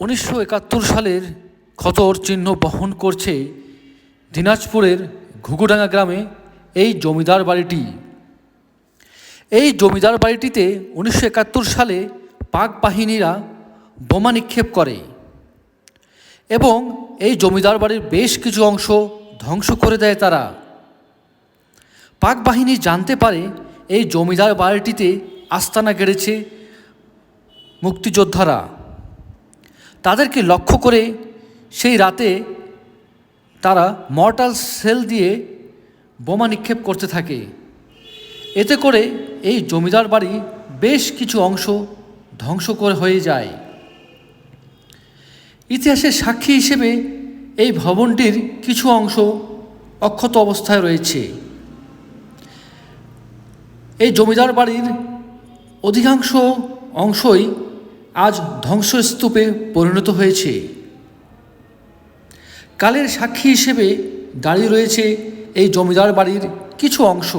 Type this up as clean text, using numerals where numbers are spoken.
1971 সালের ক্ষতর চিহ্ন বহন করছে দিনাজপুরের ঘুঘুডাঙ্গা গ্রামে এই জমিদার বাড়িটি। এই জমিদার বাড়িটিতে 1971 সালে পাক বাহিনীরা বোমা নিক্ষেপ করে এবং এই জমিদার বাড়ির বেশ কিছু অংশ ধ্বংস করে দেয় তারা। পাক বাহিনী জানতে পারে এই জমিদার বাড়িটিতে আস্তানা গেড়েছে মুক্তিযোদ্ধারা। তাদেরকে লক্ষ্য করে সেই রাতে তারা মর্টার শেল দিয়ে বোমা নিক্ষেপ করতে থাকে। এতে করে এই জমিদার বাড়ি বেশ কিছু অংশ ধ্বংস করে হয়ে যায়। ইতিহাসের সাক্ষী হিসেবে এই ভবনটির কিছু অংশ অক্ষত অবস্থায় রয়েছে। এই জমিদার বাড়ির অধিকাংশ অংশই আজ ধ্বংসস্তূপে পরিণত হয়েছে। কালের সাক্ষী হিসেবে দাঁড়িয়ে রয়েছে এই জমিদার বাড়ির কিছু অংশ।